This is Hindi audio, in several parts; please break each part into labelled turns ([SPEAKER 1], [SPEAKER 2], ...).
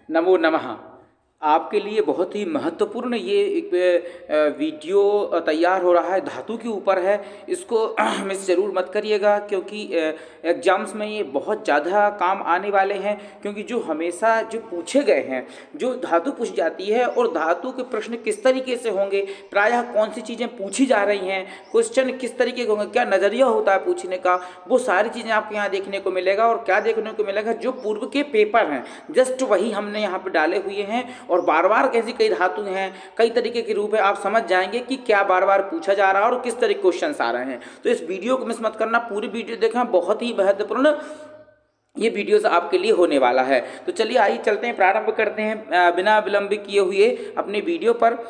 [SPEAKER 1] नमो नमः। आपके लिए बहुत ही महत्वपूर्ण ये एक वीडियो तैयार हो रहा है, धातु के ऊपर है। इसको मिस ज़रूर मत करिएगा, क्योंकि एग्ज़ाम्स में ये बहुत ज़्यादा काम आने वाले हैं। क्योंकि जो हमेशा जो पूछे गए हैं, जो धातु पूछ जाती है और धातु के प्रश्न किस तरीके से होंगे, प्रायः कौन सी चीज़ें पूछी जा रही हैं, क्वेश्चन किस तरीके के होंगे, क्या नज़रिया होता है पूछने का, वो सारी चीज़ें आपको यहाँ देखने को मिलेगा। और क्या देखने को मिलेगा, जो पूर्व के पेपर हैं जस्ट वही हमने यहाँ पर डाले हुए हैं। और बार बार कैसी कई धातु हैं, कई तरीके के रूप है, आप समझ जाएंगे कि क्या बार बार पूछा जा रहा है और किस तरह के क्वेश्चंस आ रहे हैं। तो इस वीडियो को मिस मत करना, पूरी वीडियो देखना, बहुत ही महत्वपूर्ण ये वीडियोस आपके लिए होने वाला है। तो चलिए आइए चलते हैं, प्रारंभ करते हैं बिना विलंब किए हुए अपने वीडियो पर।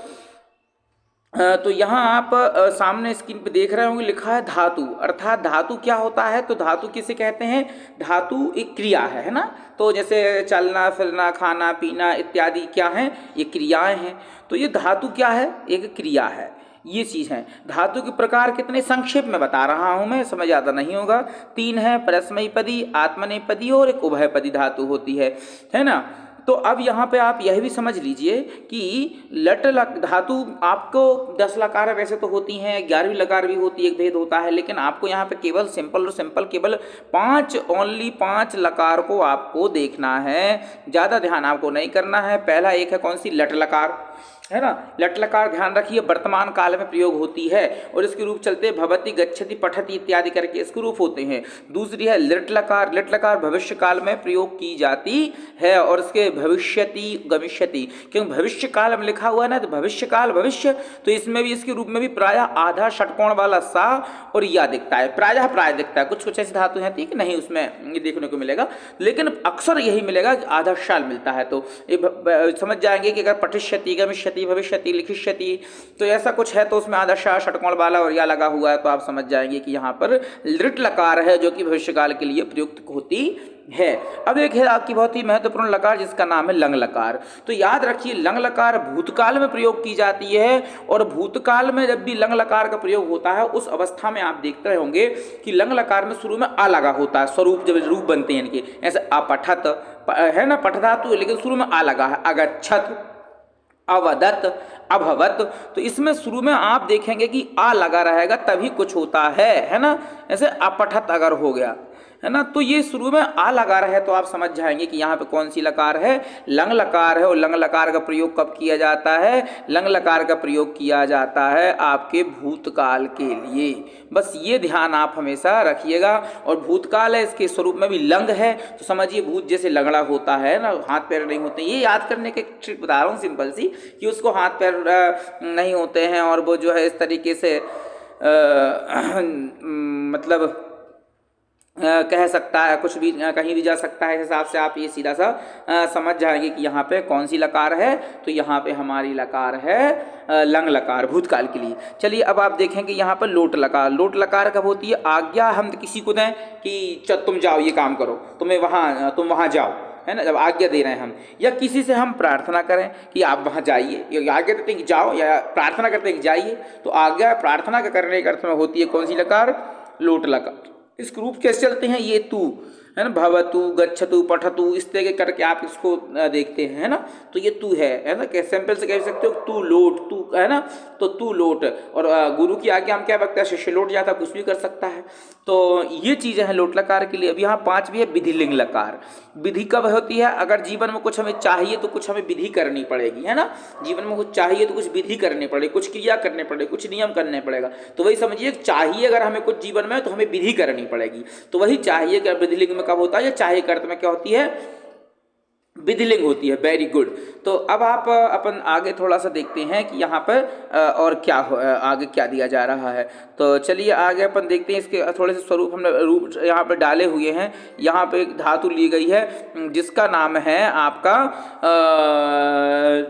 [SPEAKER 1] तो यहाँ आप सामने स्क्रीन पे देख रहे होंगे, लिखा है धातु। अर्थात धातु क्या होता है, तो धातु किसे कहते हैं, धातु एक क्रिया है ना। तो जैसे चलना फिरना खाना पीना इत्यादि क्या हैं, ये क्रियाएं हैं। तो ये धातु क्या है, एक क्रिया है, ये चीज़ है। धातु के प्रकार कितने संक्षेप में बता रहा हूँ मैं, समझ आता नहीं होगा। 3 है, परस्मैपदी, आत्मनेपदी और एक उभयपदी धातु होती है ना। तो अब यहाँ पे आप यह भी समझ लीजिए कि लट धातु आपको 10 लकार वैसे तो होती हैं, 11वीं लकार भी होती है, एक भेद होता है। लेकिन आपको यहाँ पे केवल सिंपल केवल 5 लकार को आपको देखना है, ज़्यादा ध्यान आपको नहीं करना है। पहला एक है कौन सी, लट लकार है ना। लट लकार ध्यान रखिए वर्तमान काल में प्रयोग होती है और इसके रूप चलते भवति गच्छति पठति इत्यादि करके इसके रूप होते हैं। दूसरी है लिट लकार। लिट लकार भविष्य काल में प्रयोग की जाती है और इसके भविष्यति गमिष्यति, क्योंकि भविष्य काल में लिखा हुआ है ना, तो भविष्य काल भविष्य, तो इसमें भी इसके रूप में भी प्रायः आधा षटकोण वाला सा और या दिखता है, प्रायः दिखता है। कुछ ऐसी धातु हैं ठीक नहीं, उसमें ये देखने को मिलेगा, लेकिन अक्सर यही मिलेगा कि आधा शाल मिलता है। तो ये समझ जाएंगे कि अगर पठिष्यति गमिष्यति भविष्यति लिखिष्यति तो ऐसा कुछ है, तो उसमें आधा शाह षटकोण वाला और या लगा हुआ है, तो आप समझ जाएंगे कि यहाँ पर लिट लकार है जो कि भविष्यकाल के लिए प्रयुक्त होती है। अब एक है आपकी बहुत ही महत्वपूर्ण लकार जिसका नाम है लंग लकार। तो याद रखिए लंग लकार भूतकाल में प्रयोग की जाती है और भूतकाल में जब भी लंग लकार का प्रयोग होता है उस अवस्था में आप देखते होंगे कि लंग लकार में शुरू में आ लगा होता है, स्वरूप जब रूप बनते हैं इनके, ऐसे अपठत है ना, पठ धातु, लेकिन शुरू में आ लगा है, अगच्छत, अवदत, अभवत। तो इसमें शुरू में आप देखेंगे कि आ लगा रहेगा तभी कुछ होता है ना। ऐसे अपठत अगर हो गया है ना, तो ये शुरू में आ लगा रहे तो आप समझ जाएंगे कि यहाँ पे कौन सी लकार है, लंग लकार है। और लंग लकार का प्रयोग कब किया जाता है, लंग लकार का प्रयोग किया जाता है आपके भूतकाल के लिए। बस ये ध्यान आप हमेशा रखिएगा। और भूतकाल है, इसके स्वरूप में भी लंग है, तो समझिए भूत जैसे लंगड़ा होता है ना, हाथ पैर नहीं होते। ये याद करने के ट्रिक बता रहा हूँ सिंपल सी, कि उसको हाथ पैर नहीं होते हैं और वो जो है इस तरीके से मतलब कह सकता है, कुछ भी कहीं भी जा सकता है। इस हिसाब से आप ये सीधा सा समझ जाएंगे कि यहाँ पे कौन सी लकार है। तो यहाँ पे हमारी लकार है लंग लकार भूतकाल के लिए। चलिए अब आप देखें कि यहाँ पर लोट लकार। लोट लकार कब होती है, आज्ञा हम किसी को दें कि तुम जाओ ये काम करो, तुम वहाँ जाओ, है ना, जब आज्ञा दे रहे हैं हम, या किसी से हम प्रार्थना करें कि आप वहाँ जाइए, या आज्ञा देते हैं कि जाओ, या प्रार्थना करते हैं कि जाइए, तो आज्ञा प्रार्थना का करने के अर्थ में होती है कौन सी लकार, लोट लकार। इसके रूप कैसे चलते हैं, ये तू है ना, भवतु गच्छतु पठतु, इस तरह के करके आप इसको देखते हैं, है ना। तो ये तू है ना, कैसे सिंपल से कह सकते हो तू लोट, तू है ना, तो तू लोट। और गुरु की आज्ञा हम क्या बकता है, शिष्य लौट जाता, कुछ भी कर सकता है। तो ये चीज़ें हैं लोट लकार के लिए। अब यहाँ 5वीं है विधिलिंग लकार। विधि कब होती है, अगर जीवन में कुछ हमें चाहिए तो कुछ हमें विधि करनी पड़ेगी, है ना। जीवन में कुछ चाहिए तो कुछ विधि करनी पड़ेगी, कुछ क्रिया करने पड़ेगी, कुछ नियम करने पड़ेगा। तो वही समझिए चाहिए अगर हमें कुछ जीवन में तो हमें विधि करनी पड़ेगी। तो वही चाहिए कि विधिलिंग में कब होता है, या चाहे के अर्थ में क्या होती है, विधिलिंग होती है। Very good. तो अब आप अपन आगे थोड़ा सा देखते हैं कि यहाँ पर और क्या आगे क्या दिया जा रहा है। तो चलिए आगे अपन देखते हैं, इसके थोड़े से स्वरूप हमने रूप यहाँ पर डाले हुए हैं। यहाँ पे एक धातु ली गई है जिसका नाम है आपका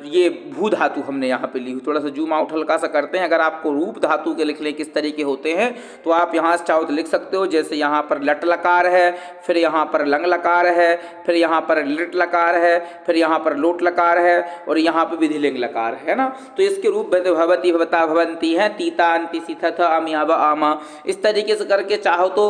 [SPEAKER 1] ये भू धातु हमने यहाँ पे ली हुई। थोड़ा सा जूम आउट हल्का सा करते हैं। अगर आपको रूप धातु के लिख लें किस तरीके होते हैं तो आप यहाँ से चाहो तो लिख सकते हो। जैसे यहाँ पर लट लकार है, फिर यहाँ पर लंग लकार है, फिर यहाँ पर लिट लकार है, फिर यहाँ पर लोट लकार है और यहाँ पे विधिलिंग लकार है ना। तो इसके रूप भवति भवता भवंती हैं, तीता अंति सिथथ अमियाव आमा। इस तरीके से करके चाहो तो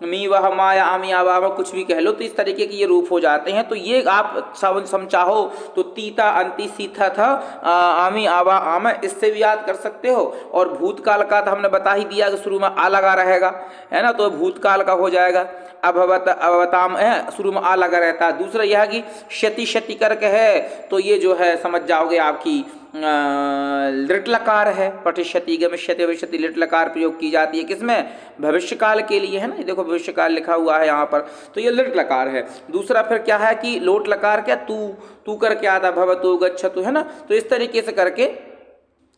[SPEAKER 1] मी वह माया आमी आवा कुछ भी कह लो, तो इस तरीके के ये रूप हो जाते हैं। तो ये आप समझाओ तो तीता अंति सीथा था आमी आवा आम, इससे भी याद कर सकते हो। और भूतकाल का तो हमने बता ही दिया कि शुरू में आ लगा रहेगा, है ना, तो भूतकाल का हो जाएगा। अभवत अवताम है, शुरू में आ लगा रहता है। दूसरा यह कि क्षति क्षति करके है, तो ये जो है समझ जाओगे आपकी लिट लकार है। पठिष्यति गमिष्यति भविष्यति लिट लकार प्रयोग की जाती है किसमें, भविष्य काल के लिए, है ना, ये देखो भविष्य काल लिखा हुआ है यहाँ पर, तो ये लिट लकार है। दूसरा फिर क्या है कि लोट लकार, क्या तू करके आता, भवतु गच्छतु, है ना, तो इस तरीके से करके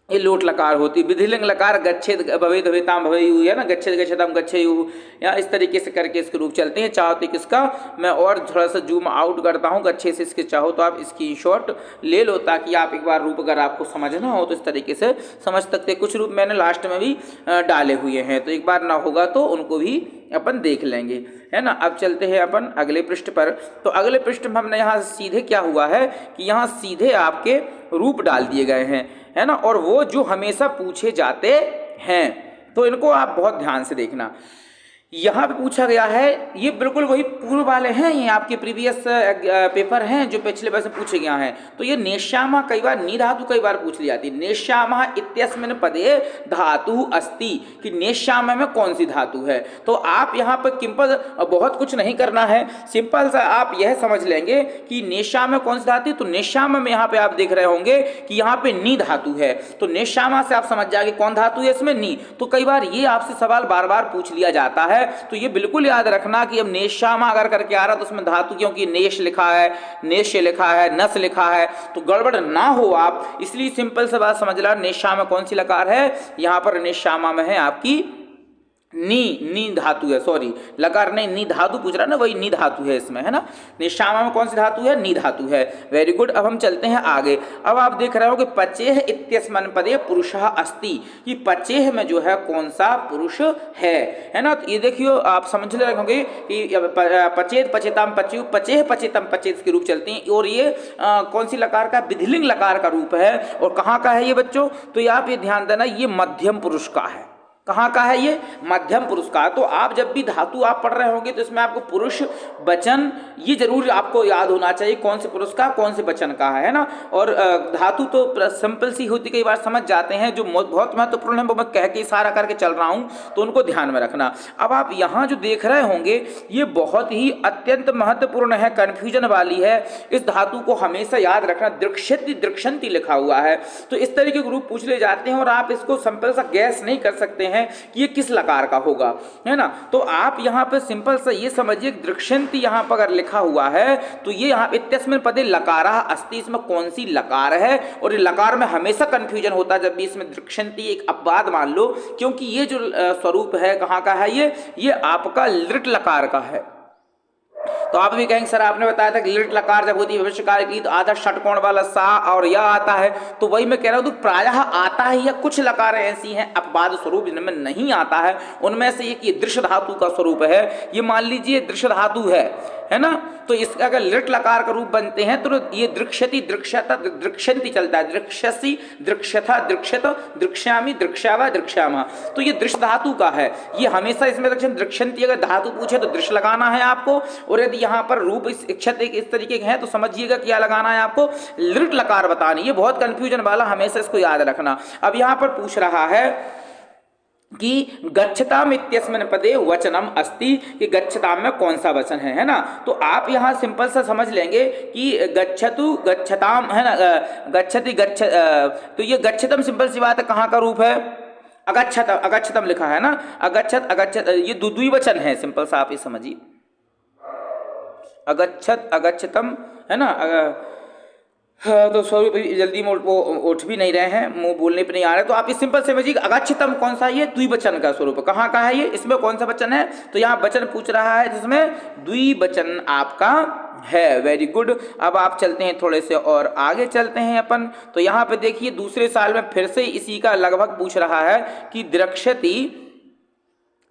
[SPEAKER 1] ये लोट लकार होती। विधिलिंग लकार गच्छेद भवेद भवेताम भवेयु, है ना, गच्छेद गच्छताम गच्छेयु, या इस तरीके से करके इसके रूप चलते हैं। चाहो तो किसका मैं और थोड़ा सा जूम आउट करता हूँ अच्छे से, इसके चाहो तो आप स्क्रीनशॉट ले लो, ताकि आप एक बार रूप अगर आपको समझना हो तो इस तरीके से समझ सकते हैं। कुछ रूप मैंने लास्ट में भी डाले हुए हैं, तो एक बार ना होगा तो उनको भी अपन देख लेंगे, है ना। अब चलते हैं अपन अगले पृष्ठ पर। तो अगले पृष्ठ में हमने यहाँ सीधे क्या हुआ है कि यहाँ सीधे आपके रूप डाल दिए गए हैं, है ना, और वो जो हमेशा पूछे जाते हैं, तो इनको आप बहुत ध्यान से देखना। यहाँ पे पूछा गया है, ये बिल्कुल वही पूर्व वाले हैं, ये आपके प्रीवियस पेपर हैं जो पिछले वर्ष पूछे गया है। तो ये नेश्यामा कई बार नी धातु कई बार पूछ ली जाती है। नेश्यामा इत्यस्मिन् पदे धातु अस्ति, कि नेश्यामा में कौन सी धातु है। तो आप यहाँ पर किंपद बहुत कुछ नहीं करना है, सिंपल सा आप यह समझ लेंगे कि नेश्यामा में कौन सी धातु है। तो नेश्यामा में यहाँ पे आप देख रहे होंगे कि यहाँ पे नी धातु है, तो नेश्यामा से आप समझ जाएंगे कौन धातु है इसमें, नी। तो कई बार ये आपसे सवाल बार बार पूछ लिया जाता है, तो ये बिल्कुल याद रखना कि अब नेश्यामा अगर करके आ रहा तो उसमें धातु, क्योंकि नेश लिखा है, नेश लिखा है, नस लिखा है, तो गड़बड़ ना हो आप, इसलिए सिंपल से बात समझ ला। नेश्यामा कौन सी लकार है, यहाँ पर नेश्यामा में है आपकी नी धातु है, सॉरी लकार नहीं, नी धातु पूछ रहा ना, वही नी धातु है इसमें, है ना। निश्चामा में कौन सी धातु है, नी धातु है। Very good. अब हम चलते हैं आगे। अब आप देख रहे हो कि पचेह इत्यस्मिन् पदे पुरुषः अस्ति, कि पचेह में जो है कौन सा पुरुष है ना। तो ये देखियो आप समझ ले रखोगे कि पचेत पचेताम पच्यु, पचेह पचेतम पचेत के रूप चलते हैं, और ये कौन सी लकार का, विधिलिंग लकार का रूप है। और कहाँ का है ये बच्चों, तो ये आप ये ध्यान देना, ये मध्यम पुरुष का है। कहाँ का है ये, मध्यम पुरुष का। तो आप जब भी धातु आप पढ़ रहे होंगे तो इसमें आपको पुरुष वचन ये जरूर आपको याद होना चाहिए, कौन से पुरुष का कौन से वचन का है ना। और धातु तो सिंपल सी होती, कई बार समझ जाते हैं, जो बहुत महत्वपूर्ण है वो मैं कह के इशारा करके चल रहा हूँ, तो उनको ध्यान में रखना। अब आप यहाँ जो देख रहे होंगे ये बहुत ही अत्यंत महत्वपूर्ण है, कन्फ्यूजन वाली है। इस धातु को हमेशा याद रखना, दृक्षति दृक्षंति लिखा हुआ है, तो इस तरीके के रूप पूछ ले जाते हैं और आप इसको सिंपल सा गैस नहीं कर सकते हैं कि ये किस लकार का होगा, है ना। तो आप यहाँ पे सिंपल सा ये समझिए, दृक्षंति यहाँ पर अगर लिखा हुआ है तो ये यहाँ इत्यस्मिन् पदे लकारः अस्ति, इसमें कौन सी लकार है। और ये लकार में हमेशा कंफ्यूजन होता है जब भी इसमें दृक्षंति एक अपवाद मान लो, क्योंकि ये जो स्वरूप है कहाँ का है, ये आपका लिट लकार का है। तो आप भी कहेंगे सर आपने बताया था कि लिट लकार जब होती है भविष्य काल की तो आधा षटकोण वाला सा और या आता है, तो वही मैं कह रहा हूं, तो प्रायः आता है, या कुछ लकारें ऐसी हैं अपवाद स्वरूप जिनमें नहीं आता है। उनमें से एक ये दृश्य धातु का स्वरूप है, ये मान लीजिए दृश्य धातु है ना। तो इसका अगर लिट लकार का रूप बनते हैं तो ये दृक्षति दृक्षता दृक्षंति चलता है, दृक्षसी दृक्षथा दृक्षत दृक्ष्यामि दृक्ष्यावा दृक्ष्यामा, तो ये दृश्य धातु का है। ये हमेशा इसमें दृक्षंति अगर धातु पूछे तो दृश्य लगाना है आपको, और यदि यहाँ पर रूप इस तरीके के हैं तो समझिएगा क्या लगाना है आपको, लिट लकार बतानी। ये बहुत कंफ्यूजन वाला, हमेशा इसको याद रखना। अब यहाँ पर पूछ रहा है कि गच्छताम इत्यस्मिन् पदे वचनम अस्ति, कि गच्छताम में कौन सा वचन है ना। तो आप यहाँ सिंपल सा समझ लेंगे कि गच्छतु गच्छताम है ना, गच्छति गच्छ, तो ये गच्छतम सिंपल सी बात है, कहाँ का रूप है, अगच्छतम, अगच्छतम लिखा है ना, अगच्छत अगच्छत, ये द्विवचन है, सिंपल सा आप ये समझिए, अगच्छत अगच्छतम है ना। तो स्वरूप जल्दी में वो उठ भी नहीं रहे हैं, मुंह बोलने पे नहीं आ रहे, तो आप इस सिंपल समझिए अगच्छतम कौन सा है, ये द्विवचन का स्वरूप। कहाँ का है ये, इसमें कौन सा वचन है, तो यहाँ वचन पूछ रहा है जिसमें द्विवचन आपका है। Very good. अब आप चलते हैं थोड़े से और आगे चलते हैं अपन। तो यहाँ पे देखिए दूसरे साल में फिर से इसी का लगभग पूछ रहा है कि दृक्षति,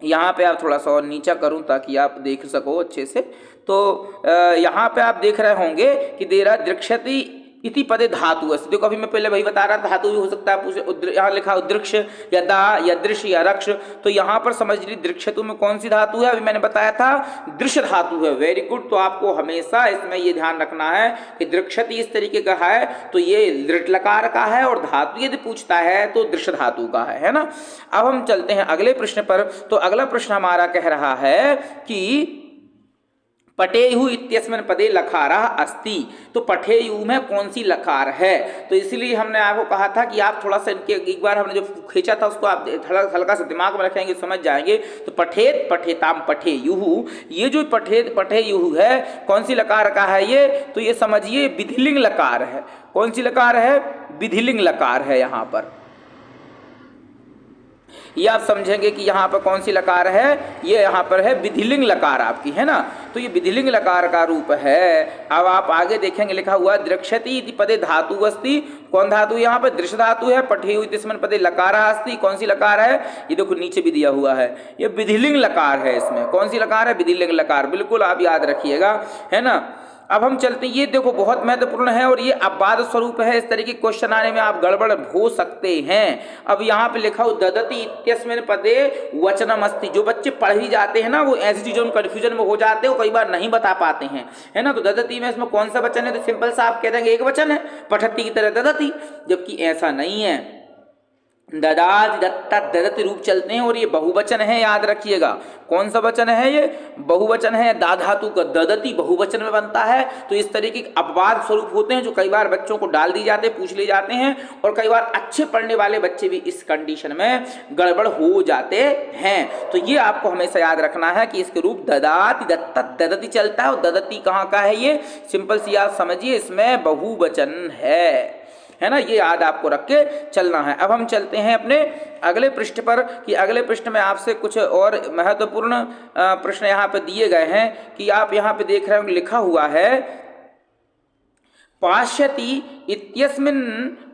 [SPEAKER 1] यहाँ पे आप थोड़ा सा और नीचा करूं ताकि आप देख सको अच्छे से। तो यहाँ पे आप देख रहे होंगे कि दे रहा दृक्षति इति पदे धातु अस्ति। देखो अभी मैं पहले वही बता रहा था, धातु भी हो सकता है, यहाँ लिखा उद्रक्ष या दा या दृश्य या रक्ष, तो यहाँ पर समझ लीजिए दृक्षतु में कौन सी धातु है, अभी मैंने बताया था दृश्य धातु है। Very good. तो आपको हमेशा इसमें ये ध्यान रखना है कि दृक्षति इस तरीके का है तो ये दृढ़ लकार का है, और धातु यदि पूछता है तो दृश्य धातु का है ना। अब हम चलते हैं अगले प्रश्न पर। तो अगला प्रश्न हमारा कह रहा है कि पठेयु इत्यस्मिन् पदे लकारः अस्ति। तो पठेयु में कौन सी लकार है, तो इसलिए हमने आपको कहा था कि आप थोड़ा सा इनके एक बार हमने जो खींचा था उसको आप हल्का सा दिमाग में रखेंगे, समझ जाएंगे। तो पठेत पठेताम पठेयु, ये जो पठेत पठेयु है कौन सी लकार का है ये, तो ये समझिए विधिलिंग लकार है। कौन सी लकार है, विधिलिंग लकार है यहाँ पर। ये आप समझेंगे कि यहाँ पर कौन सी लकार है, ये यहाँ पर है विधिलिंग लकार आपकी, है ना। तो ये विधिलिंग लकार का रूप है। अब आप आगे देखेंगे लिखा हुआ दृक्षति इति पदे धातु अस्ति। कौन धातु यहाँ पर, दृश्य धातु है। पठेयु इत्यस्मिन् पदे लकारः अस्ति। कौन सी लकार है, ये देखो नीचे भी दिया हुआ है, ये विधिलिंग लकार है। इसमें कौन सी लकार है, विधिलिंग लकार, बिल्कुल आप याद रखिएगा, है ना। अब हम चलते हैं, ये देखो बहुत महत्वपूर्ण है और ये अपवाद स्वरूप है। इस तरीके के क्वेश्चन आने में आप गड़बड़ हो सकते हैं। अब यहाँ पे लिखा हो ददति इत्यस्मिन् पदे वचनम अस्ति। जो बच्चे पढ़ ही जाते हैं ना, वो ऐसी चीजों में कंफ्यूजन में हो जाते हैं, वो कई बार नहीं बता पाते हैं, है ना। तो ददति में इसमें कौन सा वचन है, तो सिंपल सा आप कह देंगे एक वचन है, पठती की तरह ददति, जबकि ऐसा नहीं है। ददाति दत्ता ददति रूप चलते हैं और ये बहुवचन है, याद रखिएगा। कौन सा वचन है, ये बहुवचन है। दा धातु का ददति बहुवचन में बनता है। तो इस तरीके के अपवाद स्वरूप होते हैं जो कई बार बच्चों को डाल दी जाते, पूछ ले जाते हैं, और कई बार अच्छे पढ़ने वाले बच्चे भी इस कंडीशन में गड़बड़ हो जाते हैं। तो ये आपको हमेशा याद रखना है कि इसके रूप ददाति दत्ता ददति चलता है, और ददति कहाँ का है, ये सिंपल सी आप समझिए इसमें बहुवचन है ना। ये याद आपको रख के चलना है। अब हम चलते हैं अपने अगले पृष्ठ पर, कि अगले पृष्ठ में आपसे कुछ और महत्वपूर्ण प्रश्न यहाँ पे दिए गए हैं। कि आप यहाँ पे देख रहे हो लिखा हुआ है पाश्यति इत्यस्मिन्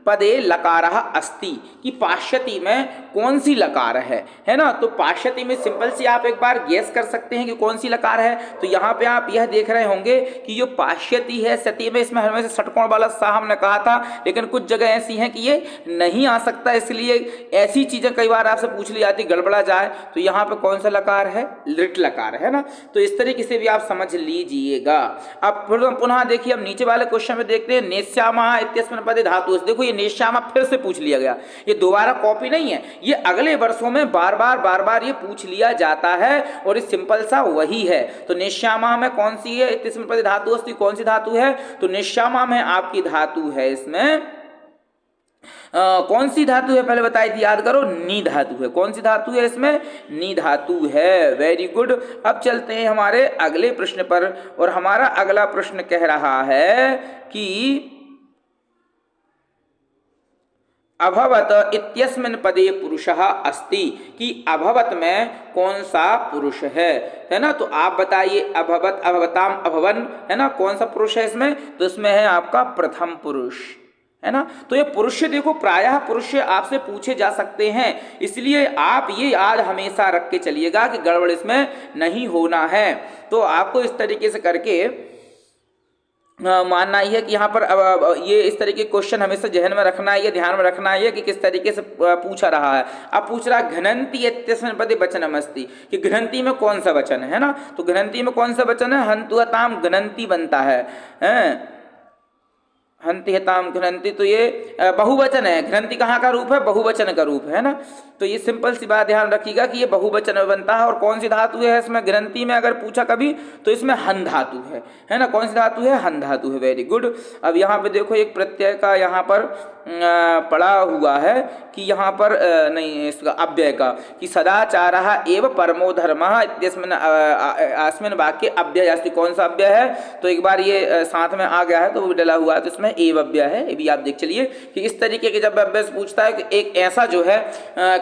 [SPEAKER 1] पदे लकारः अस्ति, कि पाश्यति में कौन सी लकार है ना। तो पाश्यति में सिंपल सी आप एक बार गेस कर सकते हैं कि कौन सी लकार है। तो यहाँ पे आप यह देख रहे होंगे कि जो पाश्यति है सती में, इसमें हमें से षटकोण वाला सा हमने कहा था, लेकिन कुछ जगह ऐसी हैं कि ये नहीं आ सकता, इसलिए ऐसी चीजें कई बार आपसे पूछ ली जाती गड़बड़ा जाए। तो यहाँ पे कौन सा लकार है, लिट लकार है ना। तो इस तरीके से भी आप समझ लीजिएगा। अब पुनः देखिए, हम नीचे वाले क्वेश्चन में देखते हैं नेष्यामः इत्यस्मिन् पदे धातु। देखो ये नेष्यामः फिर से पूछ लिया गया, ये दोबारा कॉपी नहीं है, ये अगले वर्षों में बार बार ये पूछ लिया जाता है, और ये सिंपल सा वही है। तो नेष्यामः में कौन सी है, इत्यस्मिन् पदे धातु अस्ति, कौन सी धातु है, तो नेष्यामः में आपकी धातु है इसमें कौन सी धातु है, पहले बताई थी, याद करो, नी धातु है। कौन सी धातु है इसमें, नी धातु है। Very good. अब चलते हैं हमारे अगले प्रश्न पर, और हमारा अगला प्रश्न कह रहा है कि अभवत इत्यस्मिन् पदे पुरुषः अस्ति, कि अभवत में कौन सा पुरुष है ना। तो आप बताइए, अभवत अभवताम अभवन, है ना, कौन सा पुरुष है इसमें, तो इसमें है आपका प्रथम पुरुष, है ना। तो ये पुरुष देखो, प्रायः पुरुष आपसे पूछे जा सकते हैं, इसलिए आप ये याद हमेशा रख के चलिएगा कि गड़बड़ इसमें नहीं होना है। तो आपको इस तरीके से करके मानना ही है कि यहाँ पर ये इस तरीके के क्वेश्चन हमेशा जहन में रखना है, ये ध्यान में रखना है कि किस तरीके से पूछा रहा है। अब पूछ रहा है घ्नन्ति इत्यस्मिन् पदे वचनमस्ति, कि घ्नन्ति में कौन सा वचन है ना। तो घ्नन्ति में कौन सा वचन है, हन्तुहताम घ्नन्ति बनता है, हंति हताम घ्नन्ति, तो ये बहुवचन है। घ्नन्ति कहाँ का रूप है, बहुवचन का रूप है ना। तो ये सिंपल सी बात ध्यान रखिएगा कि ये बहुवचन में बनता है। और कौन सी धातु है इसमें, घ्नन्ति में अगर पूछा कभी तो इसमें हन धातु है ना। कौन सी धातु है, हन धातु है। Very good. अब यहाँ पे देखो एक प्रत्यय का यहाँ पर पड़ा हुआ है कि यहाँ पर नहीं, इसका अव्यय का, कि सदाचारः एव परमो धर्मः इत्यस्मिन् अस्मिन् वाक्ये अव्यय अस्ति। कौन सा अव्यय है, तो एक बार ये साथ में आ गया है तो वो डला हुआ है, तो इसमें एव अव्यय है। ये भी आप देख चलिए कि इस तरीके के जब अव्यय से पूछता है कि एक ऐसा जो है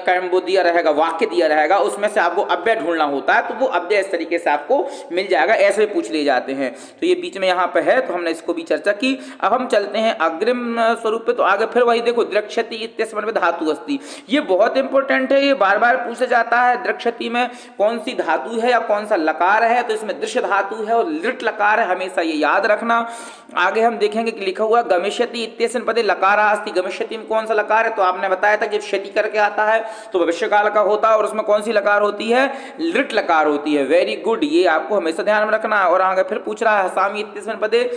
[SPEAKER 1] कर्म वो दिया रहेगा, वाक्य दिया रहेगा, उसमें से आपको अव्यय ढूंढना होता है, तो वो अव्यय इस तरीके से आपको मिल जाएगा, ऐसे पूछ लिए जाते हैं। तो ये बीच में यहाँ पे है, तो हमने इसको भी चर्चा की। अब हम चलते हैं अग्रिम स्वरूप पे। तो आगे फिर वही देखो द्रक्ष्यति इत्यस्मिन् पदे धातु अस्ति, ये बहुत इंपॉर्टेंट है, ये बार बार पूछा जाता है। द्रक्ष्यति में कौन सी धातु है या कौन सा लकार है, तो इसमें दृश्य धातु है और लिट लकार है, हमेशा ये याद रखना। आगे हम देखेंगे कि लिखा हुआ गमिष्यति इत्यस्मिन् पदे लकार अस्ति, गमिष्यति में कौन सा लकार है, तो आपने बताया था कि क्षति करके आता है तो भविष्य काल का होता है और उसमें कौन सी लकार होती है, लिट लकार होती है। वेरी गुड, ये आपको हमेशा ध्यान में रखना है। और आगे फिर पूछ रहा है हसामि इत्यस्मिन् पदे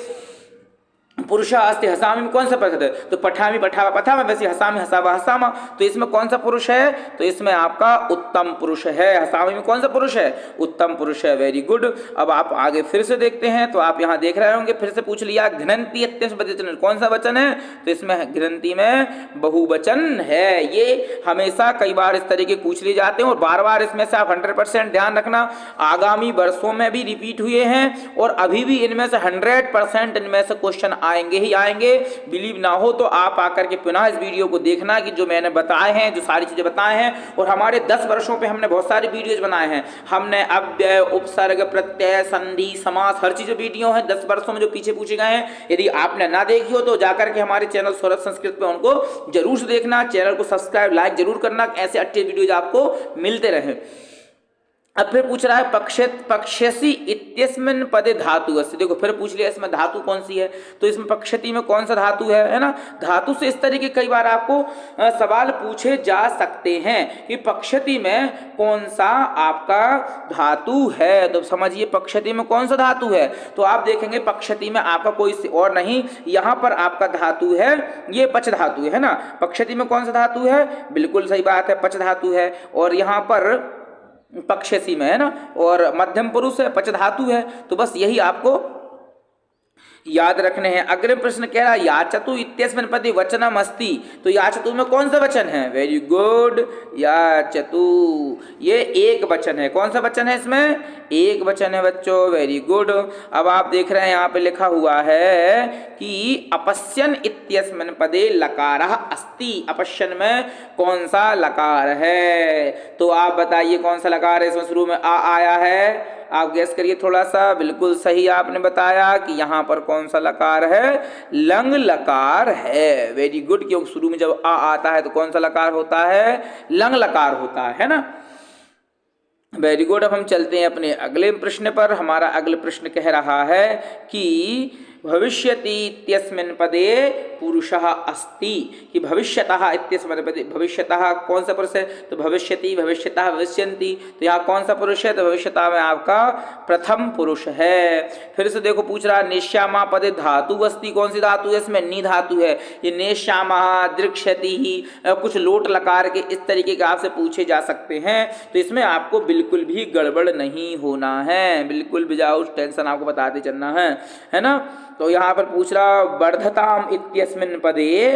[SPEAKER 1] पुरुष अस्ति, हसामी में कौन सा पद है, तो पठामी पठावा पठावा, वैसे हसामी हसावा हसामा, तो इसमें कौन सा पुरुष है, तो इसमें आपका उत्तम पुरुष है। हसामी में कौन सा पुरुष है, उत्तम पुरुष है। Very good. अब आप आगे फिर से देखते हैं, तो आप यहाँ देख रहे होंगे, फिर से पूछ लिया घ्नन्ति इत्यस्मिन् पदे, कौन सा वचन है, तो इसमें घ्नन्ति में बहुवचन है। ये हमेशा कई बार इस तरीके पूछ लिए जाते हैं और बार बार इसमें से आप 100% ध्यान रखना। आगामी वर्षों में भी रिपीट हुए हैं और अभी भी इनमें से 100% इनमें से क्वेश्चन आएंगे ही आएंगे। बिलीव ना हो तो आप आकर के पुनः इस वीडियो को देखना कि जो मैंने बताए हैं, जो सारी चीजें बताए हैं, और हमारे 10 वर्षों पे हमने बहुत सारे वीडियोज बनाए हैं। हमने अव्यय, उपसर्ग, प्रत्यय, संधि, समास, हर चीज वीडियो है 10 वर्षों में जो पीछे पूछे गए हैं। यदि आपने ना देखी हो तो जाकर के हमारे चैनल सौरभ संस्कृत पे उनको जरूर से देखना, चैनल को सब्सक्राइब लाइक जरूर करना, ऐसे अच्छे वीडियोज आपको मिलते रहे। अब फिर पूछ रहा है पक्ष्यसि इत्यस्मिन् पदे धातु अस्ति, देखो फिर पूछ लिया इसमें धातु कौन सी है, तो इसमें पक्ष्यति में कौन सा धातु है ना। धातु से इस तरीके कई बार आपको सवाल पूछे जा सकते हैं कि पक्ष्यति में कौन सा आपका धातु है, तो समझिए पक्ष्यति में कौन सा धातु है, तो आप देखेंगे पक्ष्यति में आपका कोई और नहीं, यहाँ पर आपका धातु है ये पच धातु है ना। पक्ष्यति में कौन सा धातु है, बिल्कुल सही बात है, पच धातु है। और यहाँ पर पक्ष्यसी में है ना, और मध्यम पुरुष है, पच धातु है, तो बस यही आपको याद रखने हैं। अग्रिम प्रश्न कह रहा है याचतु इत्यस्मिन् पदे वचनम अस्ति, तो याचतु में कौन सा वचन है, वेरी गुड, याचतु ये एक वचन है। कौन सा वचन है, इसमें एक वचन है बच्चों, वेरी गुड। अब आप देख रहे हैं यहाँ पे लिखा हुआ है कि अपश्यन इत्यस्मिन् पदे लकारः अस्ति, अपश्यन में कौन सा लकार है, तो आप बताइए कौन सा लकार है, इसमें शुरू में आ आया है, आप गैस करिए थोड़ा सा। बिल्कुल सही आपने बताया कि यहाँ पर कौन सा लकार है, लंग लकार है। वेरी गुड, क्योंकि शुरू में जब आ आता है तो कौन सा लकार होता है, लंग लकार होता है ना। Very good. अब हम चलते हैं अपने अगले प्रश्न पर। हमारा अगला प्रश्न कह रहा है कि भविष्यति इत्यस्मिन् पदे पुरुषः अस्ति, कि भविष्यतः इत्यस्मिन् पदे, भविष्यतः कौन सा पुरुष है, तो भविष्यति, भविष्यतः, भविष्यन्ति, तो यहाँ कौन सा पुरुष है, तो भविष्यतः में आपका प्रथम पुरुष है। फिर से देखो पूछ रहा नेष्यामा पदे धातु अस्ति, कौन सी धातु है, इसमें नी धातु है। ये नेष्यामा, दृक्ष्यति ही, कुछ लोट लकार के इस तरीके के आपसे पूछे जा सकते हैं, तो इसमें आपको बिल्कुल भी गड़बड़ नहीं होना है, बिल्कुल विदाउट टेंशन आपको बताते चलना है ना। तो यहाँ पर पूछ रहा वर्धताम इत्यस्मिन् पदे,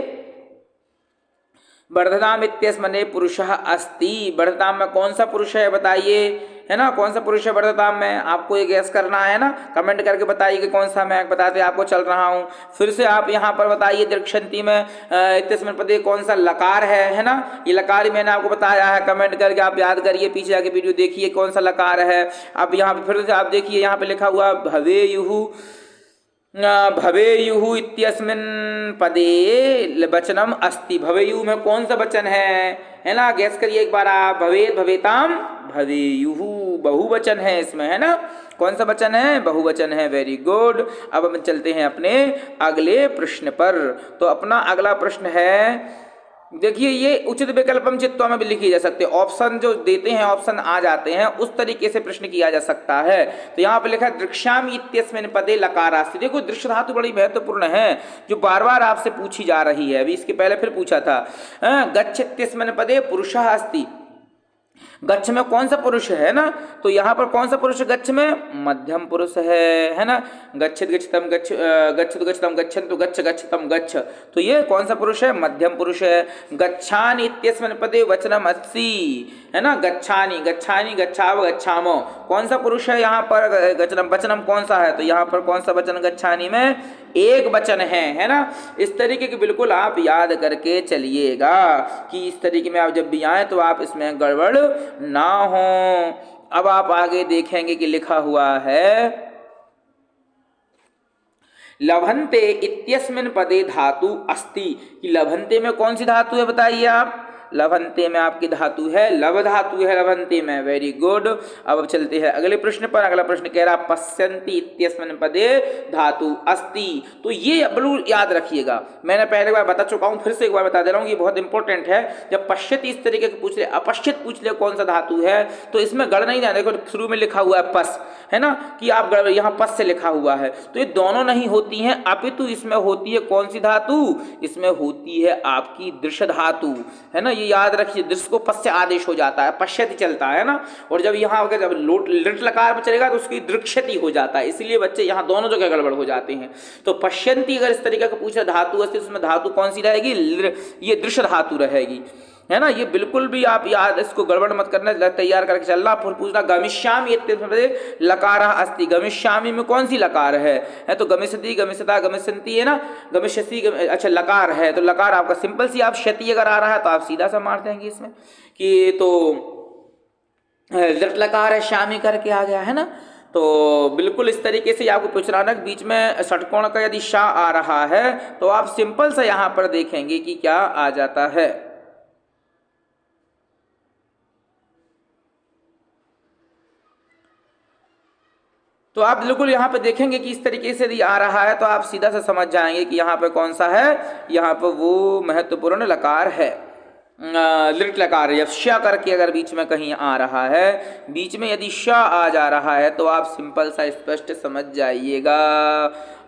[SPEAKER 1] वर्धताम इत्यस्मिन् पुरुषः अस्ति, वर्धताम में कौन सा पुरुष है बताइए, है ना, कौन सा पुरुष है वर्धताम में, आपको ये गैस करना है ना, कमेंट करके बताइए कि कौन सा, मैं बताते आपको चल रहा हूँ। फिर से आप यहाँ पर बताइए दृक्षन्ति में इत्यस्मिन् पदे कौन सा लकार है ना, ये लकार मैंने आपको बताया है, कमेंट करके आप याद करिए, पीछे जाके वीडियो देखिए कौन सा लकार है। अब यहाँ पर फिर से आप देखिए, यहाँ पे लिखा हुआ भवेयुः, भवेयुः इत्यस्मिन् पदे वचनम अस्ति, भवेयु में कौन सा वचन है ना, गैस करिए एक बार आप। भवेत, भवेताम, भवेयुः बहुवचन है इसमें, है ना, कौन सा वचन है, बहुवचन है। Very good. अब हम चलते हैं अपने अगले प्रश्न पर। तो अपना अगला प्रश्न है, देखिए ये उचित विकल्पम चित्तों में भी लिखी जा सकते हैं, ऑप्शन जो देते हैं ऑप्शन आ जाते हैं, उस तरीके से प्रश्न किया जा सकता है। तो यहाँ पे लिखा है दृक्ष्यामि इत्यस्मिन् पदे लकारास्ति, देखो दृश्य धातु बड़ी महत्वपूर्ण है जो बार बार आपसे पूछी जा रही है, अभी इसके पहले फिर पूछा था। गच्छ इत्यस्मिन् पदे पुरुषः अस्ति, गच्छ में कौन सा पुरुष है ना, तो यहाँ पर कौन सा पुरुष गच्छ में, मध्यम पुरुष है ना। गच्छत गच्छतम गच्छ, गच्छत गच्छतम गच्छन्तु, गच्छ गच्छतम गच्छ, तो ये कौन सा पुरुष है, मध्यम पुरुष है। गच्छानि इत्यस्मिन् पदे वचनम अस्ति, है ना, गच्छानि, गच्छानि, गच्छाव, गच्छामो, कौन सा पुरुष है यहाँ पर, वचनम, वचनम कौन सा है, तो यहाँ पर कौन सा वचन, गच्छानि में एक वचन है ना। इस तरीके की बिल्कुल आप याद करके चलिएगा कि इस तरीके में आप जब भी आए तो आप इसमें गड़बड़ ना हो। अब आप आगे देखेंगे कि लिखा हुआ है लभन्ते इत्यस्मिन् पदे धातु अस्ति, कि लभन्ते में कौन सी धातु है बताइए आप। लभन्ते में आपकी धातु है लभ धातु है लभन्ते में, वेरी गुड। अब चलते हैं अगले प्रश्न पर। अगला प्रश्न कह रहा पश्यन्ति इत्यस्मिन् पदे धातु अस्ति। तो ये बिल्कुल याद रखिएगा, मैंने पहले बार बता चुका हूँ, फिर से एक बार बता दे रहा हूँ, ये बहुत इंपॉर्टेंट है। जब पश्यति इस तरीके के पूछ ले, अपश्यत पूछ ले कौन सा धातु है, तो इसमें गढ़ नहीं जाए। देखो शुरू में लिखा हुआ है पस, है ना, कि आप गढ़ यहाँ पस से लिखा हुआ है, तो ये दोनों नहीं होती हैं, अपितु इसमें होती है कौन सी धातु, इसमें होती है आपकी दृश्य धातु, है ना। ये याद रखिए, दृश्य को पश्य आदेश हो जाता है, पश्यति चलता है ना, और जब यहाँ अगर जब लिट लकार में चलेगा तो उसकी दृक्षति हो जाता है, इसलिए बच्चे यहाँ दोनों जगह गड़बड़ हो जाते हैं। तो पश्यंती अगर इस तरीके का पूछे धातु अस्ति, उसमें धातु कौन सी रहेगी, ये दृश्य धातु रहेगी, है ना। ये बिल्कुल भी आप याद इसको गड़बड़ मत करना, तैयार करके चलना। फिर पूछना गमिष्यामि लकारः अस्ति, गमिष्यामि में कौन सी लकार है तो गमिष्यति गमिष्यता गमिष्यन्ति है ना, गमिष्यसि अच्छा लकार है, तो लकार आपका सिंपल सी, आप क्षति अगर आ रहा है तो आप सीधा सा मार देंगे इसमें कि तो लट लकार है, श्यामी करके आ गया, है ना। तो बिल्कुल इस तरीके से आपको पूछना है, बीच में षटकोण का यदि शा आ रहा है तो आप सिंपल सा यहाँ पर देखेंगे कि क्या आ जाता है। तो आप बिल्कुल यहाँ पे देखेंगे कि इस तरीके से यदि आ रहा है तो आप सीधा से समझ जाएंगे कि यहाँ पे कौन सा है, यहाँ पर वो महत्वपूर्ण लकार है, लिट लकार है। श करके अगर बीच में कहीं आ रहा है, बीच में यदि श आ जा रहा है तो आप सिंपल सा स्पष्ट समझ जाइएगा।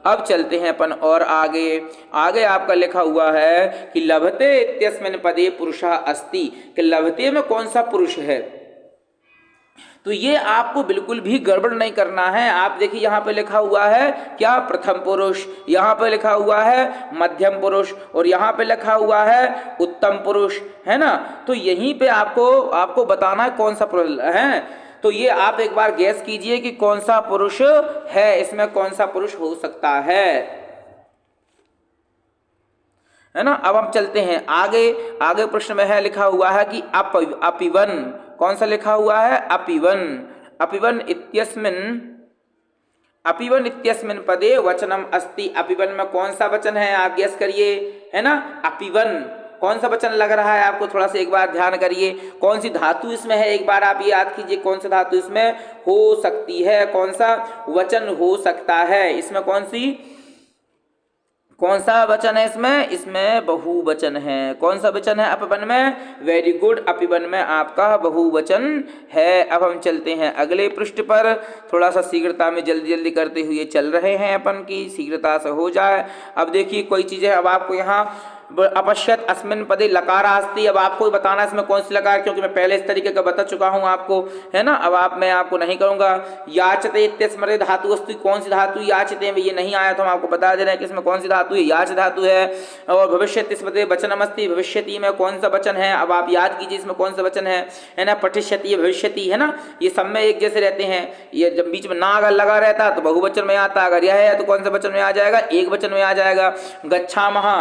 [SPEAKER 1] अब चलते हैं अपन और आगे। आगे आपका लिखा हुआ है कि लभते इत्यस्मिन् पदे पुरुषः अस्ति, कि लभते में कौन सा पुरुष है, तो ये आपको बिल्कुल भी गड़बड़ नहीं करना है। आप देखिए यहाँ पे लिखा हुआ है क्या, प्रथम पुरुष, यहाँ पे लिखा हुआ है मध्यम पुरुष, और यहाँ पे लिखा हुआ है उत्तम पुरुष, है ना। तो यहीं पे आपको बताना है कौन सा पुरुष है। तो ये आप एक बार गैस कीजिए कि कौन सा पुरुष है, इसमें कौन सा पुरुष हो सकता है ना। अब हम चलते हैं आगे। आगे प्रश्न में है लिखा हुआ है कि अपिवन, कौन सा लिखा हुआ है, अपिवन। अपिवन इत्यस्मिन् पदे वचनम अस्ति, अपिवन में कौन सा वचन है, आप गेस करिए, है ना। अपिवन कौन सा वचन लग रहा है आपको, थोड़ा सा एक बार ध्यान करिए, कौन सी धातु इसमें है, एक बार आप ये याद कीजिए कौन सा धातु इसमें हो सकती है, कौन सा वचन हो सकता है इसमें, कौन सा वचन है इसमें बहुवचन है। कौन सा वचन है अपिवन में, वेरी गुड, अपिवन में आपका बहुवचन है। अब हम चलते हैं अगले पृष्ठ पर, थोड़ा सा शीघ्रता में जल्दी जल्दी करते हुए चल रहे हैं अपन की, शीघ्रता से हो जाए। अब देखिए कोई चीज़ें अब आपको यहाँ अपश्यत अस्मिन् पदे लकार अस्ति, अब आपको बताना इसमें कौन सी लकार, क्योंकि मैं पहले इस तरीके का बता चुका हूं आपको, है ना। अब मैं आपको नहीं करूंगा। याचते इत्यस्मिन् धातु अस्ति, कौन सी धातु, याचते में ये नहीं आया तो हम आपको बता दे रहे हैं कि इसमें कौन सी धातु है, याच धातु है। और भविष्यति इस पदे वचनम अस्ति, भविष्यति में कौन सा वचन है, अब आप याद कीजिए इसमें कौन सा वचन है ना। पठिष्यति भविष्यति, है ना, ये सब में एक जैसे रहते हैं। ये जब बीच में ना अगर लगा रहता तो बहुवचन में आता, अगर यह है तो कौन सा वचन में आ जाएगा, एक वचन में आ जाएगा। गच्छामः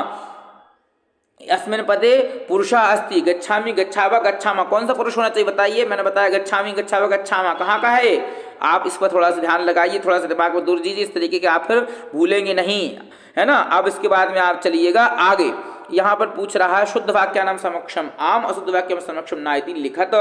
[SPEAKER 1] अस्मिन् पदे पुरुषः अस्ति, गच्छामि गच्छावा गच्छामा, कौन सा पुरुष होना चाहिए बताइए। मैंने बताया गच्छामि गच्छावा गच्छामा, कहाँ का है, आप इस पर थोड़ा सा ध्यान लगाइए, थोड़ा सा दिमाग में दूर दीजिए, इस तरीके के आप फिर भूलेंगे नहीं, है ना। अब इसके बाद में आप चलिएगा आगे। यहाँ पर पूछ रहा है शुद्ध वाक्यानां समक्षम आम, अशुद्ध वाक्यम समक्षम नाइति लिखत।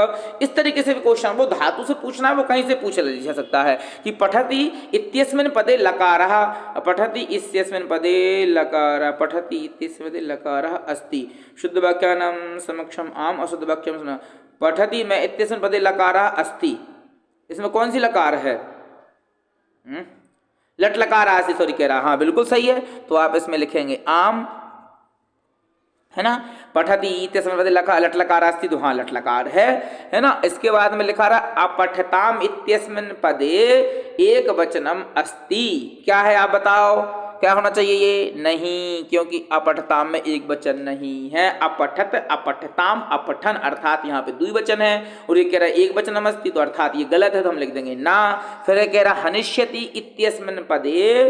[SPEAKER 1] इस तरीके से भी क्वेश्चन, वो धातु से पूछना है, वो कहीं से पूछ जा सकता है कि पठति इत्यस्मिन् पदे लकारः, पठति इत्यस्मिन् पदे लकारः, पठति इत्यस्मिन् पदे लकारः अस्ति, शुद्ध वाक्यानां समक्षम आम, अशुद्ध वाक्यम पठति में इत्यस्मिन् पदे लकारः अस्ति, इसमें कौन सी लकार है, लट लकार अस्ति, सॉरी कह रहा, हाँ बिल्कुल सही है। तो आप इसमें लिखेंगे आम, है ना। पठति इत्यस्मिन् पदे लट लकार अस्ति, तो हाँ लट लकार है ना। इसके बाद में लिखा रहा अपठताम इत्यस्मिन् पदे एक वचनम अस्ति, क्या है आप बताओ, क्या होना चाहिए ये, नहीं, क्योंकि अपठताम में एक वचन नहीं है। अपठत अपठताम अपठन, अर्थात यहाँ पे द्विवचन है, और ये कह रहा है एक वचनम अस्ति, तो अर्थात ये गलत है, तो हम लिख देंगे ना। फिर कह रहा हनिष्यति इत्यस्मिन् पदे,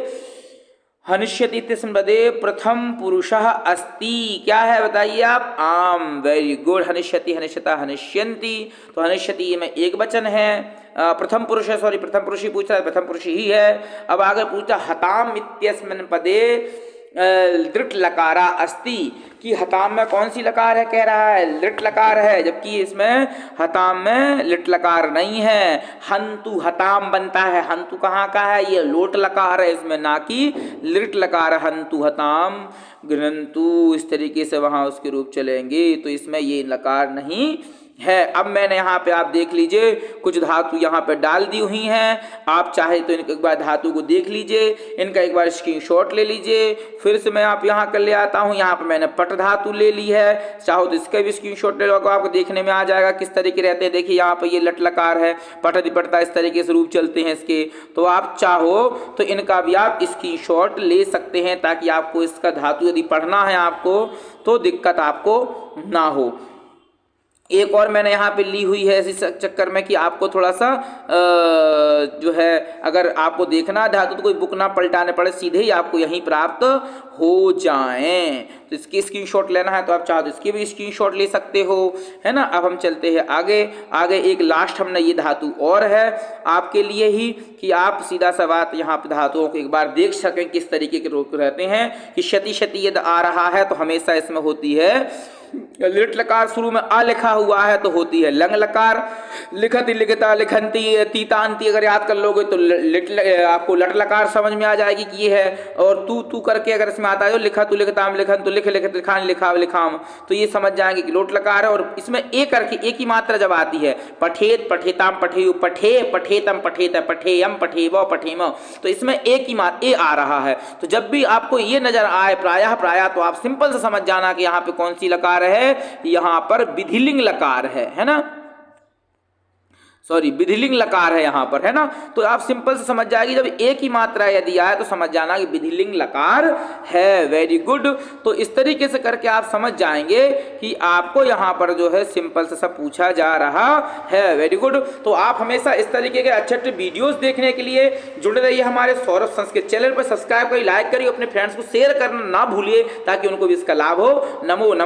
[SPEAKER 1] हनिष्यति इत्यस्मिन् पदे प्रथम पुरुषः अस्ति। क्या है बताइए आप? आम। Very good. हनिष्यति, हनिष्यता, हनिष्यन्ति। तो हनिष्यति ये में एक वचन है, प्रथम पुरुष है, सॉरी प्रथम पुरुष ही पूछा है, प्रथम पुरुष ही है। अब आगे पूछता हताम इत्यस्मिन् पदे दृढ़ लकारा अस्ति, कि हताम में कौन सी लकार है? कह रहा है लिट लकार है, जबकि इसमें हताम में लिट लकार नहीं है। हंतु हताम बनता है, हंतु कहाँ का है? ये लोट लकार है इसमें, ना कि लिट लकार। हंतु हताम गृहंतु, इस तरीके से वहाँ उसके रूप चलेंगे, तो इसमें ये लकार नहीं है। अब मैंने यहाँ पे आप देख लीजिए कुछ धातु यहाँ पे डाल दी हुई हैं। आप चाहे तो इनके एक बार धातु को देख लीजिए, इनका एक बार स्क्रीनशॉट ले लीजिए। फिर से मैं आप यहाँ कर ले आता हूँ, यहाँ पे मैंने पट धातु ले ली है, चाहो तो इसका भी स्क्रीनशॉट ले लो, आपको देखने में आ जाएगा किस तरीके रहते हैं। देखिए यहाँ पे ये लट लकार है, पट अधिपटता, इस तरीके से रूप चलते हैं इसके। तो आप चाहो तो इनका भी आप स्क्रीनशॉट ले सकते हैं, ताकि आपको इसका धातु यदि पढ़ना है आपको तो दिक्कत आपको ना हो। एक और मैंने यहाँ पे ली हुई है इस चक्कर में कि आपको थोड़ा सा जो है, अगर आपको देखना धातु तो कोई बुक ना पलटाने पड़े, सीधे ही आपको यहीं प्राप्त हो जाएं। तो इसकी स्क्रीनशॉट लेना है तो आप चाहो तो इसकी भी स्क्रीनशॉट ले सकते हो, है ना। अब हम चलते हैं आगे। आगे एक लास्ट हमने ये धातु और है आपके लिए ही, कि आप सीधा सा बात यहाँ पे धातुओं को एक बार देख सकें किस तरीके के रूप रहते हैं। कि क्षति क्षति यदि आ रहा है तो हमेशा इसमें होती है लिट लकार, शुरू में आ लिखा हुआ है तो होती है लंग लकार। लिखति लिखता लिखंती तीतांती अगर याद कर लोगे तो आपको लट लकार समझ में आ जाएगी कि ये है। और तू तू करके अगर इसमें आता है लिखा तू लिखताम लिखन तो लिख लिखत लिखान लिखाव लिखाम, तो ये समझ जाएंगे कि लोट लकार है। और इसमें एक करके एक ही मात्रा जब आती है, पठेत पठेताम पठेयु, पठे पठेतम पठेत, पठेयम पठेव पठेम, तो इसमें एक ही ए आ रहा है। तो जब भी आपको ये नजर आए प्रायः तो आप सिंपल से समझ जाना कि यहाँ पे कौन सी लकार है, यहाँ पर विधिलिंग लकार है ना, सॉरी विधिलिंग लकार है यहाँ पर, है ना। तो आप सिंपल से समझ जाएगी, जब एक ही मात्रा यदि आए तो समझ जाना कि विधिलिंग लकार है। Very good. तो इस तरीके से करके आप समझ जाएंगे कि आपको यहाँ पर जो है सिंपल से सब पूछा जा रहा है। Very good. तो आप हमेशा इस तरीके के अच्छे अच्छे वीडियोस देखने के लिए जुड़े रहिए हमारे सौरभ संस्कृत चैनल पर। सब्सक्राइब करिए, लाइक करिए, अपने फ्रेंड्स को शेयर करना ना भूलिए ताकि उनको भी इसका लाभ हो। नमो नमः।